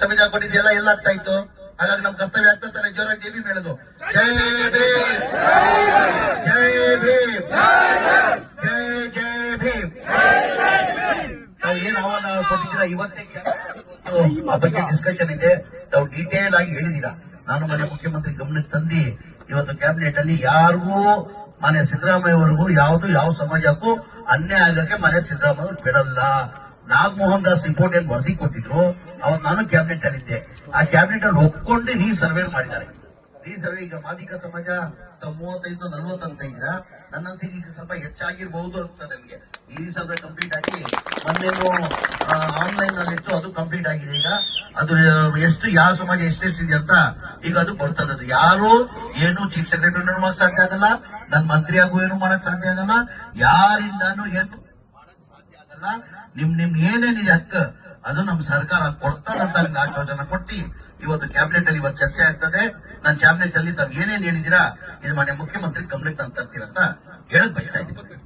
ಸಮಾಜ ಕೊಟ್ಟಿದೆಯಲ್ಲ ಎಲ್ಲ ಆಗ್ತಾ ಇತ್ತು. ಹಾಗಾಗಿ ನಮ್ ಕರ್ತವ್ಯ ಆಗ್ತಾನೆ ಜೋರಾಗಿ ಜೈ ಭೀಮ್ ಹೇಳೋದು. ಜೈ ಭೀಮ್, ಜೈ ಭೀಮ್, ಜೈ ಜೈ ಭೀಮ್. ನಾವು ಏನ್ ಆಹ್ವಾನ ಕೊಟ್ಟಿದ್ದೀರಾ ಇವತ್ತೇ ಆ ಬಗ್ಗೆ ಡಿಸ್ಕಷನ್ ಇದೆ. ನಾವು ಡೀಟೇಲ್ ಆಗಿ ಹೇಳಿದೀರಾ. ನಾನು ಮನೆ ಮುಖ್ಯಮಂತ್ರಿ ಗಮನಕ್ಕೆ ತಂದು ಇವತ್ತು ಕ್ಯಾಬಿನೆಟ್ ಅಲ್ಲಿ ಯಾರಿಗೂ ಮನೆ ಸಿದ್ದರಾಮಯ್ಯ ಅವರಿಗೂ ಯಾವ ಸಮಾಜಕ್ಕೂ ಅನ್ಯಾಯ ಆಗಕ್ಕೆ ಮನೆ ಸಿದ್ದರಾಮಯ್ಯ ಅವರು ಬಿಡಲ್ಲ. ನಾಗಮೋಹನ್ ದಾಸ್ ರಿಪೋರ್ಟ್ ಏನ್ ವರದಿ ಕೊಟ್ಟಿದ್ರು ಅವತ್ತು ನಾನು ಕ್ಯಾಬಿನೆಟ್ ಅಲ್ಲಿದ್ದೆ. ಆ ಕ್ಯಾಬಿನೆಟ್ ಅಲ್ಲಿ ಒಪ್ಕೊಂಡು ರೀಸರ್ವೆ ಮಾಡಿದ್ದಾರೆ. ರೀಸರ್ವೆ ಈಗ ಮಾದಿಗ ಸಮಾಜ 35-40 ಅಂತ ಇದ್ರ ನನ್ನ ಅನ್ಸಿಗೆ ಈಗ ಸ್ವಲ್ಪ ಹೆಚ್ಚಾಗಿರ್ಬಹುದು ಅನ್ಸ್ತದೆ ನಮಗೆ. ಈ ರೀಸರ್ವೆ ಕಂಪ್ಲೀಟ್ ಆಗಿ ಮೊನ್ನೇನು ಆನ್ಲೈನ್ ನಲ್ಲಿ ಇತ್ತು, ಅದು ಕಂಪ್ಲೀಟ್ ಆಗಿದೆ. ಈಗ ಅದು ಎಷ್ಟು ಯಾವ ಸಮಾಜ ಎಷ್ಟೆಷ್ಟಿದೆ ಅಂತ ಈಗ ಅದು ಬರ್ತದೆ. ಅದು ಯಾರು ಏನು ಚೀಫ್ ಸೆಕ್ರೆಟರಿ ಮಾಡಕ್ ಸಾಧ್ಯ ಆಗಲ್ಲ, ನನ್ನ ಮಂತ್ರಿಯಾಗೂ ಏನು ಮಾಡಕ್ ಸಾಧ್ಯ ಆಗಲ್ಲ, ಯಾರಿಂದಾನು ಏನು ಮಾಡಕ್ ಸಾಧ್ಯ ಆಗಲ್ಲ. ನಿಮ್ ಏನೇನಿದೆ ಹಕ್ಕು ಅದು ನಮ್ ಸರ್ಕಾರ ಕೊಡ್ತಾರಂತ ನಿಮ್ಗೆ ಆಶ್ವಾಸನೆ ಕೊಟ್ಟು ಇವತ್ತು ಕ್ಯಾಬಿನೆಟ್ ಅಲ್ಲಿ ಇವತ್ತು ಚರ್ಚೆ ಆಗ್ತದೆ. ನನ್ನ ಕ್ಯಾಬಿನೆಟ್ ಅಲ್ಲಿ ತಾವು ಏನೇನ್ ಹೇಳಿದಿರಾ ಇದು ಮನೆ ಮುಖ್ಯಮಂತ್ರಿ ಗಮನಕ್ಕೆ ತಂದು ತರ್ತೀರಂತ ಹೇಳಕ್ ಬಯಸ್ತಾ ಇದ್ದೀನಿ.